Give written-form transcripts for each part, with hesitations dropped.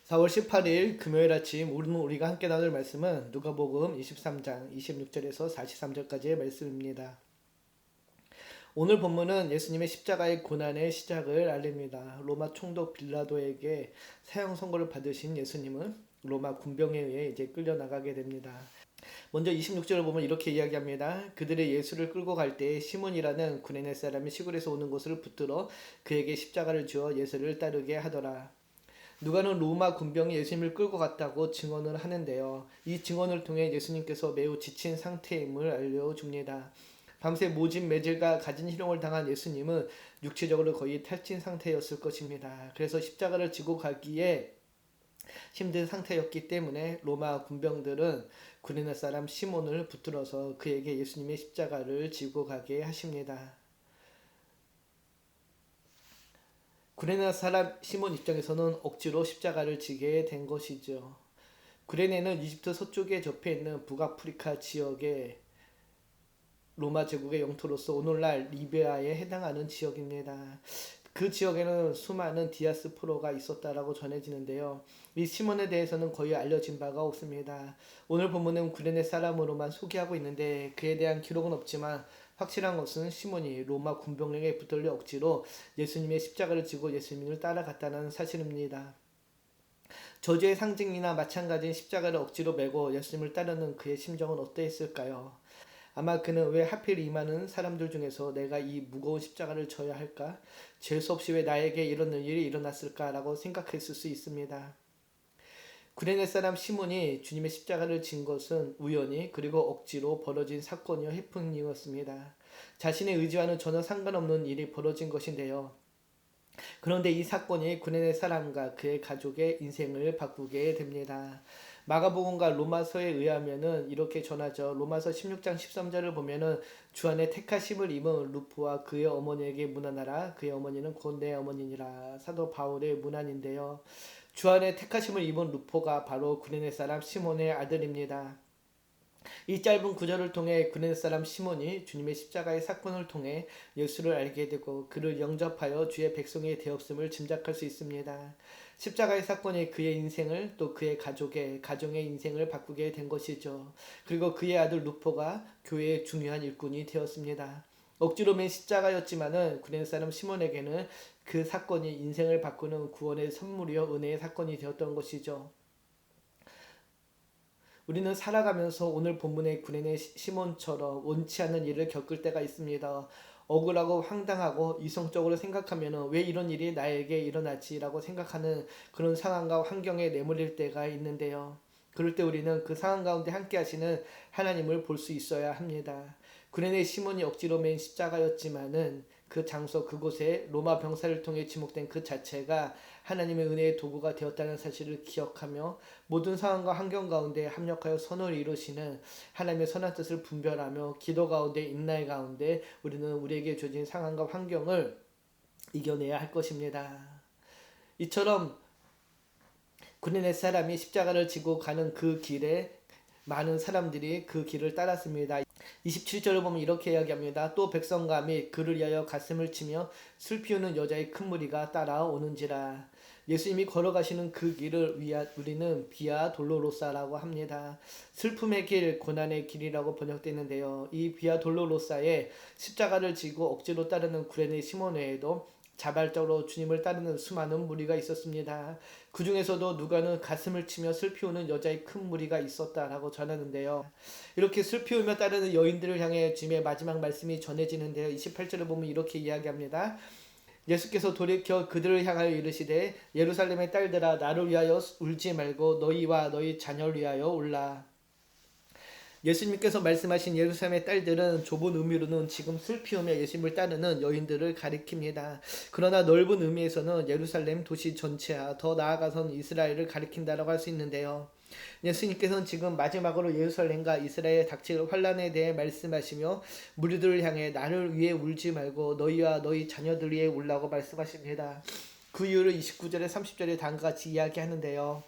4월 18일 금요일 아침 우리가 함께 나눌 말씀은 누가복음 23장 26절에서 43절까지의 말씀입니다. 오늘 본문은 예수님의 십자가의 고난의 시작을 알립니다. 로마 총독 빌라도에게 사형 선고를 받으신 예수님은 로마 군병에 의해 이제 끌려나가게 됩니다. 먼저 26절을 보면 이렇게 이야기합니다. 그들의 예수를 끌고 갈 때 시몬이라는 구레네 사람이 시골에서 오는 곳을 붙들어 그에게 십자가를 주어 예수를 따르게 하더라. 누가는 로마 군병이 예수님을 끌고 갔다고 증언을 하는데요. 이 증언을 통해 예수님께서 매우 지친 상태임을 알려줍니다. 밤새 모진 매질과 가진 희롱을 당한 예수님은 육체적으로 거의 탈진 상태였을 것입니다. 그래서 십자가를 지고 가기에 힘든 상태였기 때문에 로마 군병들은 구레네 사람 시몬을 붙들어서 그에게 예수님의 십자가를 지고 가게 하십니다. 구레네 사람 시몬 입장에서는 억지로 십자가를 지게 된 것이죠. 구레네는 이집트 서쪽에 접해 있는 북아프리카 지역의 로마 제국의 영토로서 오늘날 리비아에 해당하는 지역입니다. 그 지역에는 수많은 디아스포라가 있었다라고 전해지는데요. 이 시몬에 대해서는 거의 알려진 바가 없습니다. 오늘 본문은 구레네 사람으로만 소개하고 있는데 그에 대한 기록은 없지만 확실한 것은 시몬이 로마 군병에게 붙들려 억지로 예수님의 십자가를 지고 예수님을 따라갔다는 사실입니다. 저주의 상징이나 마찬가지인 십자가를 억지로 메고 예수님을 따르는 그의 심정은 어떠했을까요? 아마 그는 왜 하필 이 많은 사람들 중에서 내가 이 무거운 십자가를 져야 할까? 재수 없이 왜 나에게 이런 일이 일어났을까라고 생각했을 수 있습니다. 구레네 사람 시몬이 주님의 십자가를 진 것은 우연히 그리고 억지로 벌어진 사건이요 해프닝이었습니다. 자신의 의지와는 전혀 상관없는 일이 벌어진 것인데요. 그런데 이 사건이 구레네 사람과 그의 가족의 인생을 바꾸게 됩니다. 마가복음과 로마서에 의하면은 이렇게 전하죠. 로마서 16장 13절을 보면은 주 안에 택하심을 입은 루포와 그의 어머니에게 문안하라. 그의 어머니는 곧 내 어머니니라. 사도 바울의 문안인데요. 주 안에 택하심을 입은 루포가 바로 구레네 사람 시몬의 아들입니다. 이 짧은 구절을 통해 구레네 사람 시몬이 주님의 십자가의 사건을 통해 예수를 알게 되고 그를 영접하여 주의 백성이 되었음을 짐작할 수 있습니다. 십자가의 사건이 그의 인생을 또 그의 가정의 인생을 바꾸게 된 것이죠. 그리고 그의 아들 루포가 교회의 중요한 일꾼이 되었습니다. 억지로 맨 십자가였지만은 구레네 사람 시몬에게는 그 사건이 인생을 바꾸는 구원의 선물이요 은혜의 사건이 되었던 것이죠. 우리는 살아가면서 오늘 본문의 구레네 시몬처럼 원치 않는 일을 겪을 때가 있습니다. 억울하고 황당하고 이성적으로 생각하면 왜 이런 일이 나에게 일어나지라고 생각하는 그런 상황과 환경에 내몰릴 때가 있는데요. 그럴 때 우리는 그 상황 가운데 함께 하시는 하나님을 볼 수 있어야 합니다. 구레네 시몬이 억지로 맨 십자가였지만은 그 장소 그곳에 로마 병사를 통해 지목된 그 자체가 하나님의 은혜의 도구가 되었다는 사실을 기억하며 모든 상황과 환경 가운데 합력하여 선을 이루시는 하나님의 선한 뜻을 분별하며 기도 가운데 인내 가운데 우리는 우리에게 주어진 상황과 환경을 이겨내야 할 것입니다. 이처럼 구레네 사람이 십자가를 지고 가는 그 길에 많은 사람들이 그 길을 따랐습니다. 27절을 보면 이렇게 이야기합니다. 또 백성과 및 그를 위하여 가슴을 치며 슬피 우는 여자의 큰 무리가 따라오는지라. 예수님이 걸어가시는 그 길을 우리는 비아 돌로로사라고 합니다. 슬픔의 길, 고난의 길이라고 번역되는데요. 이 비아 돌로로사에 십자가를 지고 억지로 따르는 구레네 시몬 외에도 자발적으로 주님을 따르는 수많은 무리가 있었습니다. 그 중에서도 누가는 가슴을 치며 슬피 우는 여자의 큰 무리가 있었다라고 전하는데요. 이렇게 슬피 울며 따르는 여인들을 향해 주님의 마지막 말씀이 전해지는데요. 28절을 보면 이렇게 이야기합니다. 예수께서 돌이켜 그들을 향하여 이르시되 예루살렘의 딸들아 나를 위하여 울지 말고 너희와 너희 자녀를 위하여 울라. 예수님께서 말씀하신 예루살렘의 딸들은 좁은 의미로는 지금 슬피 우며 예수님을 따르는 여인들을 가리킵니다. 그러나 넓은 의미에서는 예루살렘 도시 전체와 더 나아가선 이스라엘을 가리킨다라고 할 수 있는데요. 예수님께서는 지금 마지막으로 예루살렘과 이스라엘에 닥칠 환란에 대해 말씀하시며 무리들을 향해 나를 위해 울지 말고 너희와 너희 자녀들 위해 울라고 말씀하십니다. 그 이유를 29절에 30절에 다음과 같이 이야기하는데요.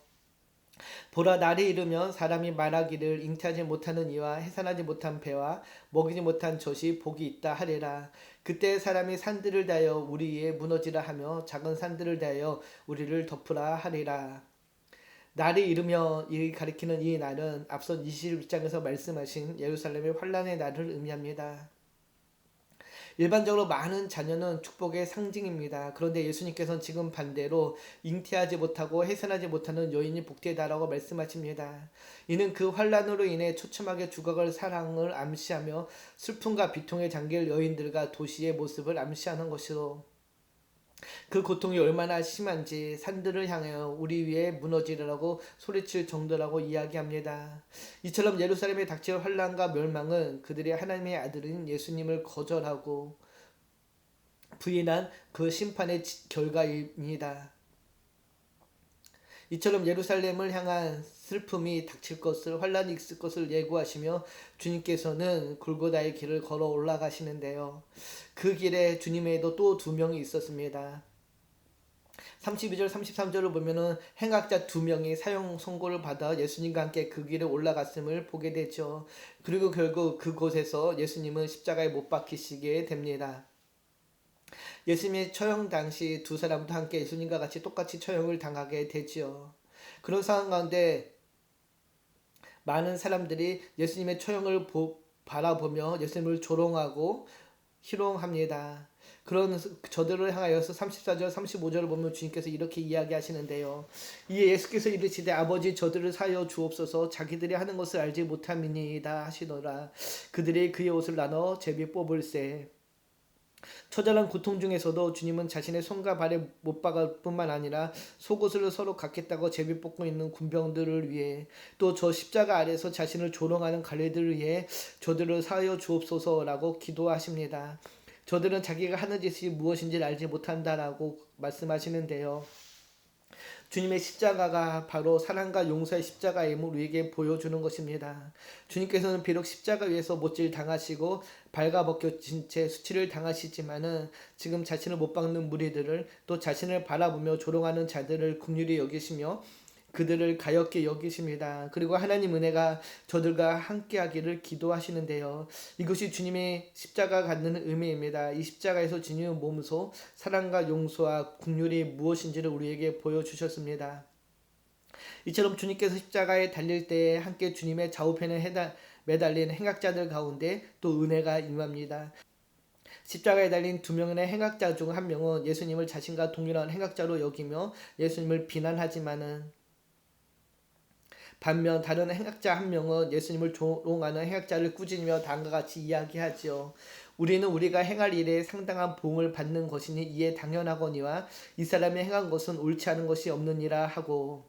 보라 날이 이르면 사람이 말하기를 잉태하지 못하는 이와 해산하지 못한 배와 먹이지 못한 젖이 복이 있다 하리라. 그때 사람이 산들을 대하여 우리 위에 무너지라 하며 작은 산들을 대하여 우리를 덮으라 하리라. 날이 이르며 이 가리키는 이 날은 앞서 21장에서 말씀하신 예루살렘의 환란의 날을 의미합니다. 일반적으로 많은 자녀는 축복의 상징입니다. 그런데 예수님께서는 지금 반대로 잉태하지 못하고 해산하지 못하는 여인이 복되다라고 말씀하십니다. 이는 그 환란으로 인해 처참하게 죽어갈 사랑을 암시하며 슬픔과 비통에 잠길 여인들과 도시의 모습을 암시하는 것으로 그 고통이 얼마나 심한지 산들을 향하여 우리 위에 무너지리라고 소리칠 정도라고 이야기합니다. 이처럼 예루살렘에 닥칠 환란과 멸망은 그들이 하나님의 아들인 예수님을 거절하고 부인한 그 심판의 결과입니다. 이처럼 예루살렘을 향한 슬픔이 닥칠 것을 환란이 있을 것을 예고하시며 주님께서는 골고다의 길을 걸어 올라가시는데요. 그 길에 주님에도 또 두 명이 있었습니다. 32절 33절을 보면은 행악자 두 명이 사형 선고를 받아 예수님과 함께 그 길에 올라갔음을 보게 되죠. 그리고 결국 그곳에서 예수님은 십자가에 못 박히시게 됩니다. 예수님의 처형 당시 두 사람도 함께 예수님과 같이 똑같이 처형을 당하게 되지요. 그런 상황 가운데 많은 사람들이 예수님의 처형을 바라보며 예수님을 조롱하고 희롱합니다. 그런 저들을 향하여서 34절 35절을 보면 주님께서 이렇게 이야기하시는데요. 이에 예수께서 이르시되 아버지 저들을 사하여 주옵소서 자기들이 하는 것을 알지 못함이니이다 하시더라. 그들이 그의 옷을 나눠 제비 뽑을세. 처절한 고통 중에서도 주님은 자신의 손과 발에 못 박을 뿐만 아니라 속옷을 서로 갖겠다고 제비 뽑고 있는 군병들을 위해 또 저 십자가 아래서 자신을 조롱하는 관리들을 위해 저들을 사하여 주옵소서라고 기도하십니다. 저들은 자기가 하는 짓이 무엇인지 알지 못한다라고 말씀하시는데요. 주님의 십자가가 바로 사랑과 용서의 십자가임을 우리에게 보여주는 것입니다. 주님께서는 비록 십자가 위에서 못질 당하시고 발가벗겨진 채 수치를 당하시지만은 지금 자신을 못 박는 무리들을 또 자신을 바라보며 조롱하는 자들을 긍휼히 여기시며 그들을 가엾게 여기십니다. 그리고 하나님 은혜가 저들과 함께하기를 기도하시는데요. 이것이 주님의 십자가 갖는 의미입니다. 이 십자가에서 주님의 몸소 사랑과 용서와 긍휼이 무엇인지를 우리에게 보여주셨습니다. 이처럼 주님께서 십자가에 달릴 때에 함께 주님의 좌우편에 매달린 행악자들 가운데 또 은혜가 임합니다. 십자가에 달린 두 명의 행악자 중 한 명은 예수님을 자신과 동일한 행악자로 여기며 예수님을 비난하지만은 반면 다른 행악자 한 명은 예수님을 조롱하는 행악자를 꾸짖으며 다음과 같이 이야기하지요. 우리는 우리가 행할 일에 상당한 보응을 받는 것이니 이에 당연하거니와 이 사람이 행한 것은 옳지 않은 것이 없느니라 하고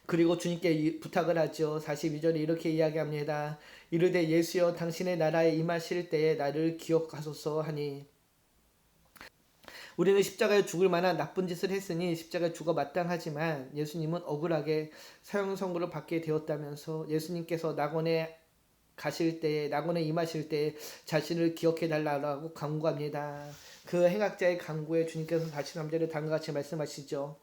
그리고 주님께 부탁을 하죠. 42절에 이렇게 이야기합니다. 이르되 예수여 당신의 나라에 임하실 때에 나를 기억하소서 하니 우리는 십자가에 죽을 만한 나쁜 짓을 했으니 십자가에 죽어 마땅하지만 예수님은 억울하게 사형 선고를 받게 되었다면서 예수님께서 낙원에 가실 때 낙원에 임하실 때 자신을 기억해 달라고 간구합니다. 그 행악자의 간구에 주님께서 43절에 다음과 같이 말씀하시죠.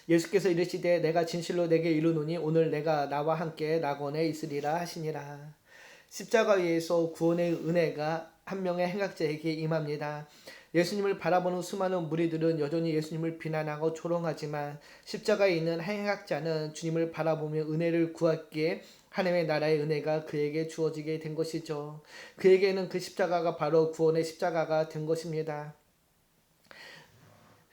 예수께서 이르시되 내가 진실로 내게 이르노니 오늘 내가 나와 함께 낙원에 있으리라 하시니라. 십자가 위에서 구원의 은혜가 한 명의 행악자에게 임합니다. 예수님을 바라보는 수많은 무리들은 여전히 예수님을 비난하고 조롱하지만 십자가에 있는 행악자는 주님을 바라보며 은혜를 구하기에 하나님의 나라의 은혜가 그에게 주어지게 된 것이죠. 그에게는 그 십자가가 바로 구원의 십자가가 된 것입니다.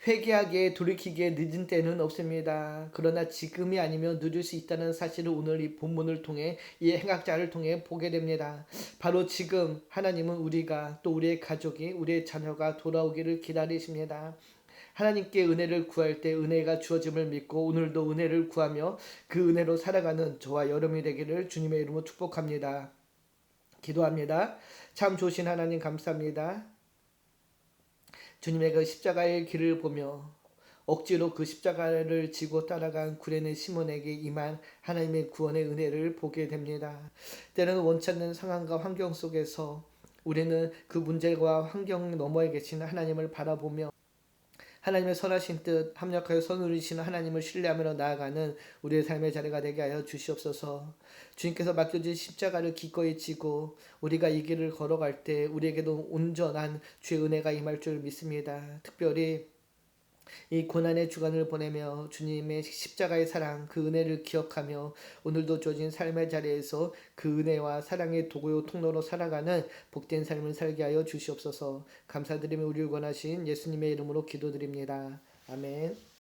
회개하기에 돌이키기에 늦은 때는 없습니다. 그러나 지금이 아니면 늦을 수 있다는 사실을 오늘 이 본문을 통해 이 행악자를 통해 보게 됩니다. 바로 지금 하나님은 우리가 또 우리의 가족이 우리의 자녀가 돌아오기를 기다리십니다. 하나님께 은혜를 구할 때 은혜가 주어짐을 믿고 오늘도 은혜를 구하며 그 은혜로 살아가는 저와 여러분이 되기를 주님의 이름으로 축복합니다. 기도합니다. 참 좋으신 하나님 감사합니다. 주님의 그 십자가의 길을 보며 억지로 그 십자가를 지고 따라간 구레네 시몬에게 임한 하나님의 구원의 은혜를 보게 됩니다. 때로는 원치 않는 상황과 환경 속에서 우리는 그 문제와 환경 너머에 계시는 하나님을 바라보며 하나님의 선하신 뜻 합력하여 선우리시는 하나님을 신뢰하며 나아가는 우리의 삶의 자리가 되게 하여 주시옵소서. 주님께서 맡겨진 십자가를 기꺼이 지고 우리가 이 길을 걸어갈 때 우리에게도 온전한 주의 은혜가 임할 줄 믿습니다. 특별히 이 고난의 주간을 보내며 주님의 십자가의 사랑, 그 은혜를 기억하며 오늘도 주어진 삶의 자리에서 그 은혜와 사랑의 도구요 통로로 살아가는 복된 삶을 살게 하여 주시옵소서. 감사드리며 우리를 권하신 예수님의 이름으로 기도드립니다. 아멘.